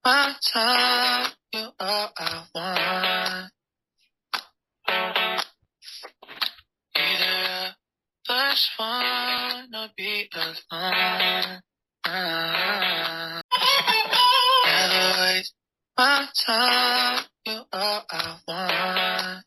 my time, you are I want. Either a first one or be alone. Never waste my time, you are I want.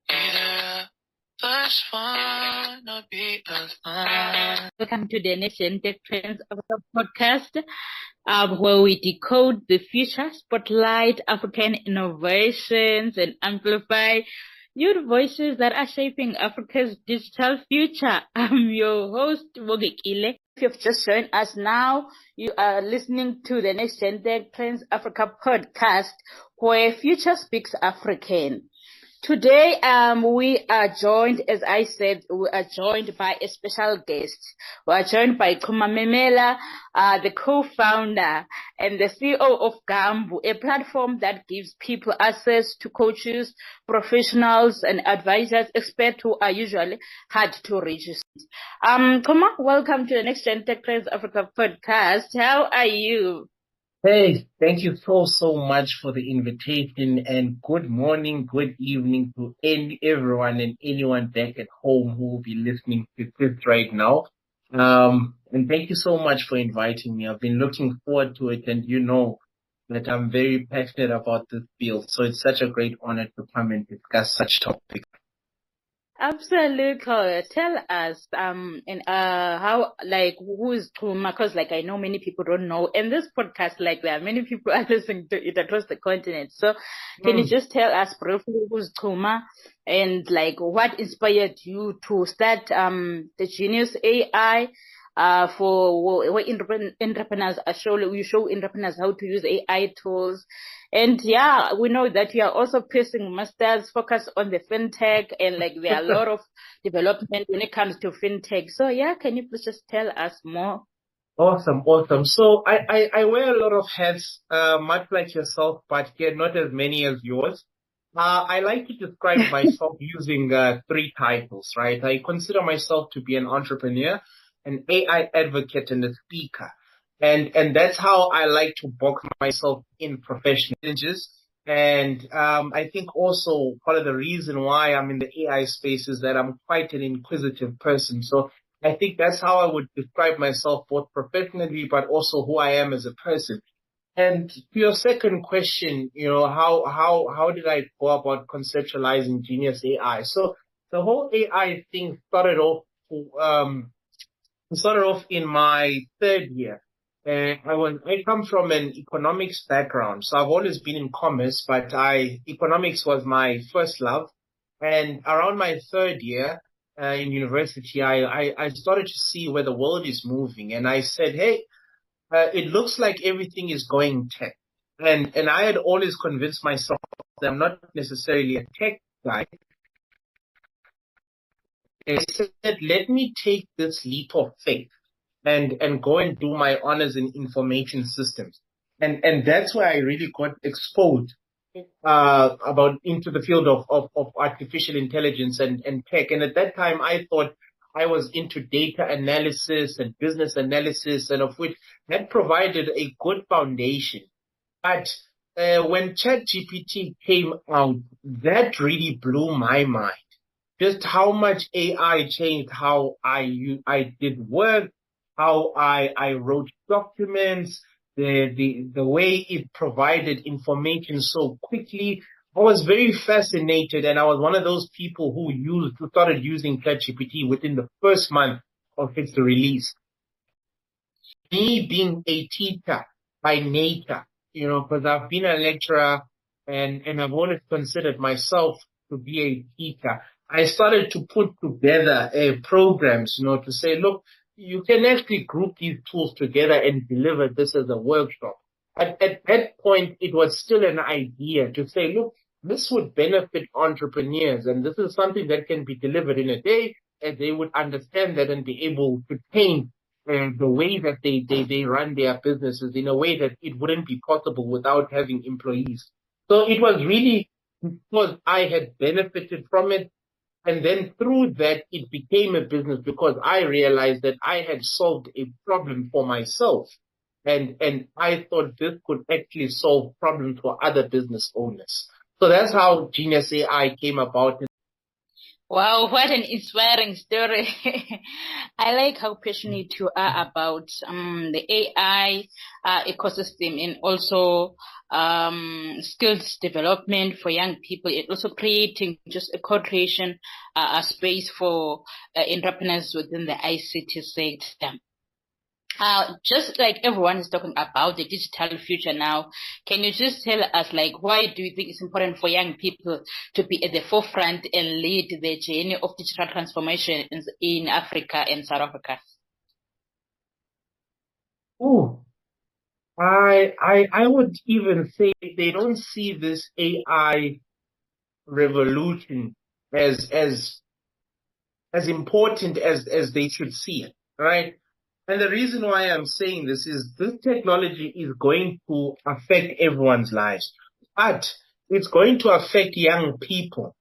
Either a first one or be alone. Welcome to the Nation Tech Trends of the podcast, where we decode the future, spotlight African innovations, and amplify your voices that are shaping Africa's digital future. I'm your host, Wogekile. If you've just joined us now, you are listening to the Nation Tech Trends Africa podcast, where future speaks African. Today, we are joined, as I said, we are joined by a special guest. We are joined by Chuma Memela, the co-founder and the CEO of Gambu, a platform that gives people access to coaches, professionals, and advisors, experts who are usually hard to reach. Chuma, welcome to the Next Gen Tech Trends Africa podcast. How are you? Hey, thank you so much for the invitation, and good morning, good evening to everyone and anyone back at home who will be listening to this right now. And thank you so much for inviting me. I've been looking forward to it, and you know that I'm very passionate about this field. So it's such a great honor to come and discuss such topics. Absolutely. Tell us, how, who is Chuma? Because, I know many people don't know. And this podcast, there are many people are listening to it across the continent. So, can you just tell us briefly who's Chuma and, what inspired you to start, the Genius AI, for where entrepreneurs you show entrepreneurs how to use AI tools. And yeah, we know that you are also pursuing masters focused on the fintech, and there are a lot of development when it comes to fintech. So yeah, can you please just tell us more? Awesome. So I wear a lot of hats, much like yourself, but here not as many as yours. I like to describe myself using 3 titles, right? I consider myself to be an entrepreneur, an AI advocate, and a speaker. And that's how I like to box myself in professional challenges. And I think also part of the reason why I'm in the AI space is that I'm quite an inquisitive person. So I think that's how I would describe myself, both professionally, but also who I am as a person. And to your second question, how did I go about conceptualizing Genius AI? So the whole AI thing started off in my 3rd year. I come from an economics background, so I've always been in commerce, but economics was my first love. And around my 3rd year in university, I started to see where the world is moving, and I said, hey, it looks like everything is going tech. And I had always convinced myself that I'm not necessarily a tech guy. I said, let me take this leap of faith and go and do my honors in information systems. And that's where I really got exposed into the field of artificial intelligence and tech. And at that time, I thought I was into data analysis and business analysis, and of which that provided a good foundation. But when ChatGPT came out, that really blew my mind. Just how much AI changed how I did work, how I wrote documents, the way it provided information so quickly. I was very fascinated, and I was one of those people who started using ChatGPT within the first month of its release. Me being a teacher by nature, because I've been a lecturer and I've always considered myself to be a teacher, I started to put together programs, to say, look, you can actually group these tools together and deliver this as a workshop. At that point, it was still an idea to say, look, this would benefit entrepreneurs, and this is something that can be delivered in a day, and they would understand that and be able to change the way that they run their businesses in a way that it wouldn't be possible without having employees. So it was really because I had benefited from it. And then through that, it became a business because I realized that I had solved a problem for myself. And I thought this could actually solve problems for other business owners. So that's how Genius AI came about. Wow, what an inspiring story. I like how passionate you are about the AI ecosystem and also skills development for young people and also creating just a co-creation space for entrepreneurs within the ICT sector. Just like everyone is talking about the digital future now, can you just tell us, like, why do you think it's important for young people to be at the forefront and lead the journey of digital transformation in Africa and South Africa? Ooh, I would even say they don't see this AI revolution as important as they should see it, right? And the reason why I'm saying this is this technology is going to affect everyone's lives, but it's going to affect young people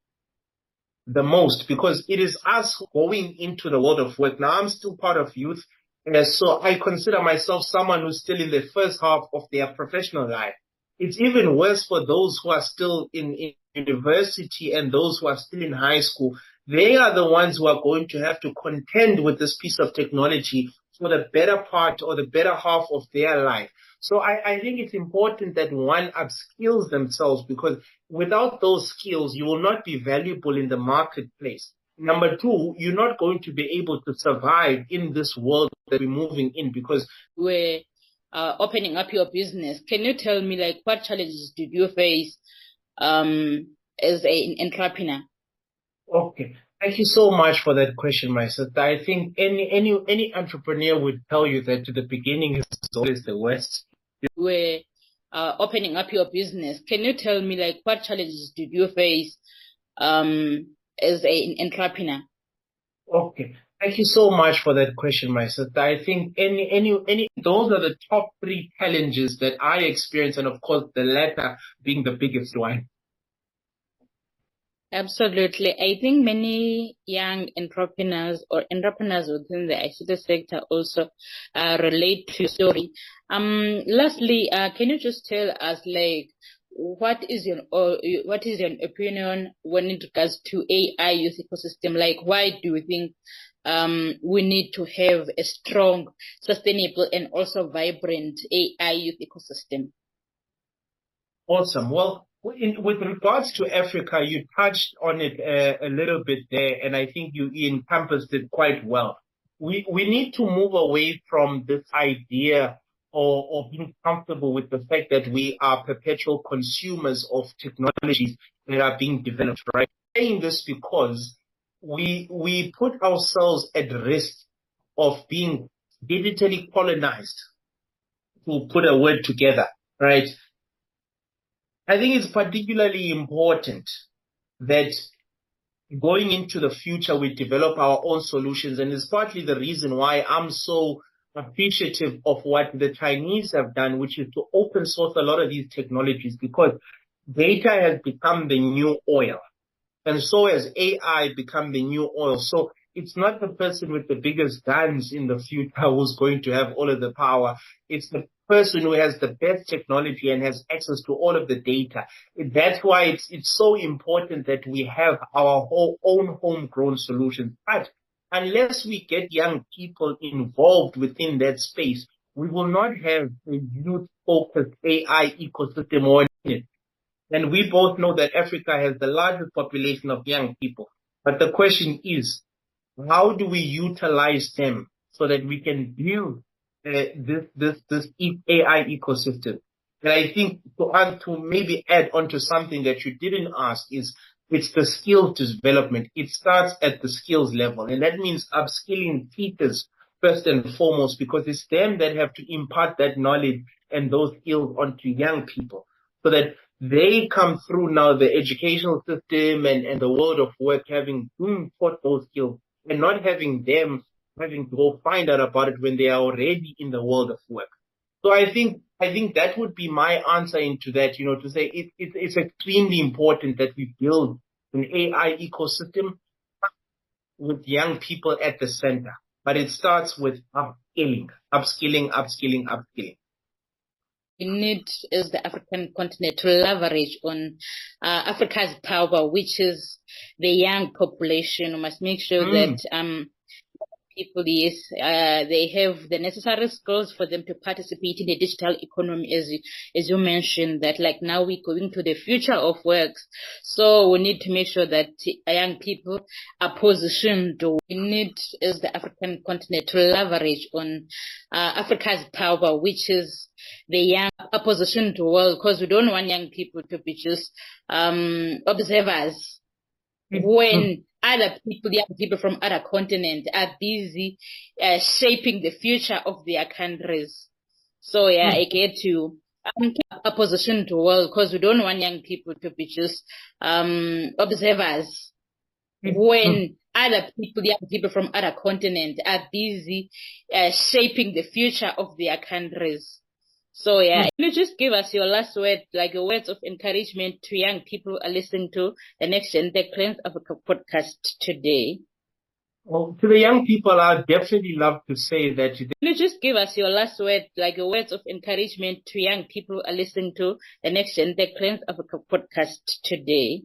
the most because it is us going into the world of work. Now, I'm still part of youth, so I consider myself someone who's still in the first half of their professional life. It's even worse for those who are still in university and those who are still in high school. They are the ones who are going to have to contend with this piece of technology for the better part or the better half of their life. So I think it's important that one upskills themselves because without those skills, you will not be valuable in the marketplace. Number two, you're not going to be able to survive in this world that we're moving in because we're opening up your business. Can you tell me, like, what challenges did you face as an entrepreneur? Okay. Thank you so much for that question, my sister. I think any entrepreneur would tell you that to the beginning is always the worst. We're opening up your business. Can you tell me, like, what challenges did you face as an entrepreneur? Okay. Thank you so much for that question, my sister. I think those are the top three challenges that I experienced, and of course the latter being the biggest one. Absolutely. I think many young entrepreneurs or entrepreneurs within the ICT sector also relate to your story. Lastly, can you just tell us, like, what is your opinion when it regards to AI youth ecosystem? Like, why do you think we need to have a strong, sustainable, and also vibrant AI youth ecosystem? Awesome. Well, with regards to Africa, you touched on it a little bit there, and I think you encompassed it quite well. We need to move away from this idea or being comfortable with the fact that we are perpetual consumers of technologies that are being developed, right? Saying this because we put ourselves at risk of being digitally colonized, to put a word together, right? I think it's particularly important that going into the future, we develop our own solutions. And it's partly the reason why I'm so appreciative of what the Chinese have done, which is to open source a lot of these technologies because data has become the new oil. And so has AI become the new oil. So it's not the person with the biggest guns in the future who's going to have all of the power. It's the person who has the best technology and has access to all of the data. That's why it's so important that we have our own homegrown solutions. But unless we get young people involved within that space, we will not have a youth-focused AI ecosystem or it. And we both know that Africa has the largest population of young people. But the question is, how do we utilize them so that we can build this AI ecosystem? And I think to maybe add on to something that you didn't ask is it's the skills development. It starts at the skills level. And that means upskilling teachers first and foremost, because it's them that have to impart that knowledge and those skills onto young people so that they come through now the educational system and the world of work having taught those skills and not having them having to go find out about it when they are already in the world of work. So I think that would be my answer into that, to say it's extremely important that we build an AI ecosystem with young people at the center. But it starts with upskilling. We need, as the African continent, to leverage on Africa's power, which is the young population. We must make sure that people, yes, they have the necessary skills for them to participate in the digital economy, as you mentioned, that like now we're going to the future of works. So we need to make sure that young people are positioned. We need, as the African continent, to leverage on Africa's power, which is the young are positioned well, because we don't want young people to be just observers when other people, young people from other continents, are busy shaping the future of their countries. So yeah, I get you. A position to well, because we don't want young people to be just observers when other people, young people from other continents, are busy shaping the future of their countries. So yeah, can you just give us your last word, like your words of encouragement to young people who are listening to the Next Gen Tech Trends Africa podcast today? Well, to the young people, I'd definitely love to say that. Can you just give us your last word, like your words of encouragement to young people who are listening to the Next Gen Tech Trends Africa podcast today?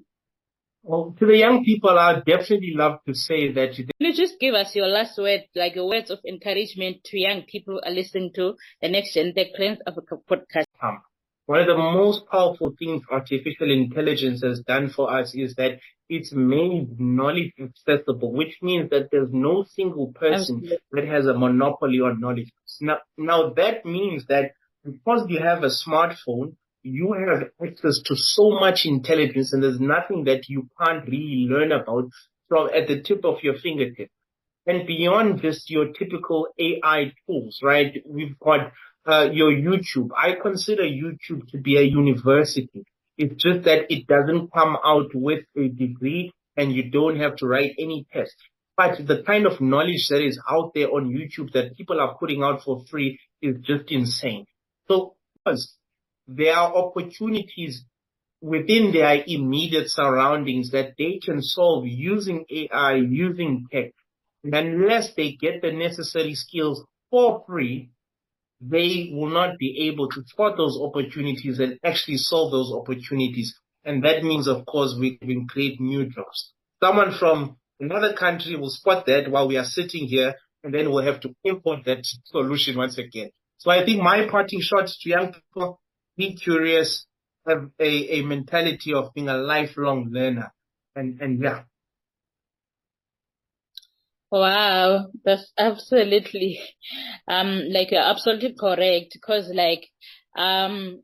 Well, to the young people, I'd definitely love to say that. Can you just give us your last word, like your words of encouragement to young people who are listening to the Next Gen Tech Trends Africa podcast? One of the most powerful things artificial intelligence has done for us is that it's made knowledge accessible, which means that there's no single person that has a monopoly on knowledge. Now that means that because you have a smartphone, you have access to so much intelligence, and there's nothing that you can't really learn about from at the tip of your fingertip. And beyond just your typical AI tools, right? We've got your YouTube. I consider YouTube to be a university. It's just that it doesn't come out with a degree and you don't have to write any test. But the kind of knowledge that is out there on YouTube that people are putting out for free is just insane. So there are opportunities within their immediate surroundings that they can solve using AI, using tech. And unless they get the necessary skills for free, they will not be able to spot those opportunities and actually solve those opportunities. And that means, of course, we can create new jobs. Someone from another country will spot that while we are sitting here, and then we'll have to import that solution once again. So I think my parting shot to young people, be curious, have a mentality of being a lifelong learner. And yeah. Wow, that's absolutely, like you're absolutely correct, because like,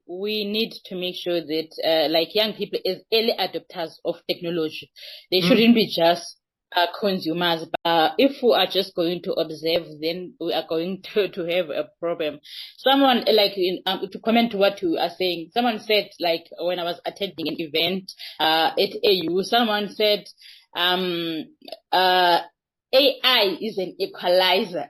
we need to make sure that, like young people as early adopters of technology, they shouldn't be just consumers. But if we are just going to observe, then we are going to have a problem. Someone like to comment to what you are saying. Someone said, like when I was attending an event at AU, someone said AI is an equalizer,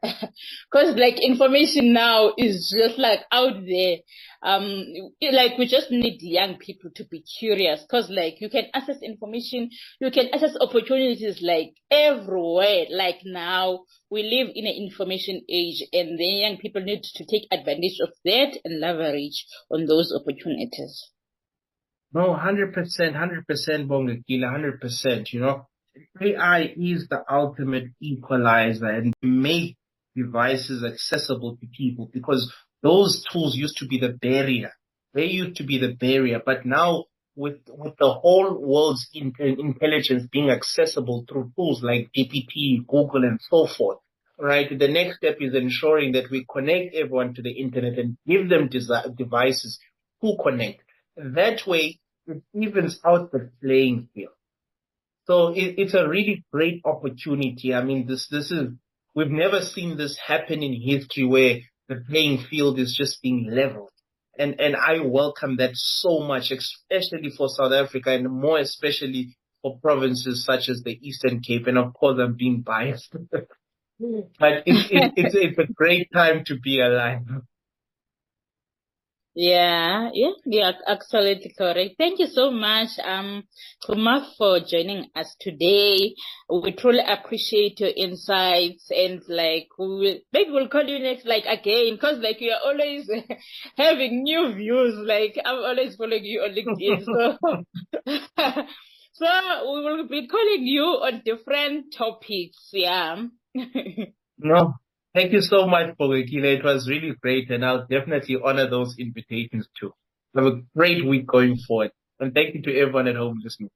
because like information now is just like out there. Like we just need young people to be curious, because like you can access information, you can access opportunities like everywhere. Like now we live in an information age, and then young people need to take advantage of that and leverage on those opportunities. No, 100%, 100%, Bongakila, 100%, you know. AI is the ultimate equalizer and make devices accessible to people, because those tools used to be the barrier. They used to be the barrier, but now with the whole world's intelligence being accessible through tools like GPT, Google, and so forth, right? The next step is ensuring that we connect everyone to the internet and give them devices to connect. That way, it evens out the playing field. So it's a really great opportunity. I mean, this is, we've never seen this happen in history where the playing field is just being leveled. And I welcome that so much, especially for South Africa, and more especially for provinces such as the Eastern Cape. And of course, I'm being biased, but it's a great time to be alive. Yeah, absolutely correct. Thank you so much, Chuma, for joining us today. We truly appreciate your insights, and like maybe we'll call you next, like again, because like you are always having new views. Like I'm always following you on LinkedIn, so so we will be calling you on different topics. Yeah. No, thank you so much, Pogekile. It was really great, and I'll definitely honor those invitations too. Have a great week going forward. And thank you to everyone at home listening.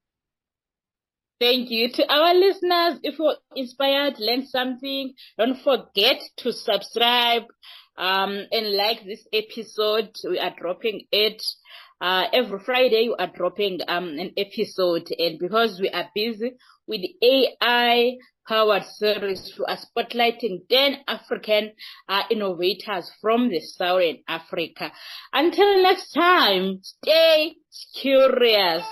Thank you to our listeners. If you're inspired, learn something, don't forget to subscribe and like this episode. We are dropping it every Friday. We are dropping an episode, and because we are busy with AI powered series, we are spotlighting 10 African innovators from the Southern Africa. Until next time, stay curious.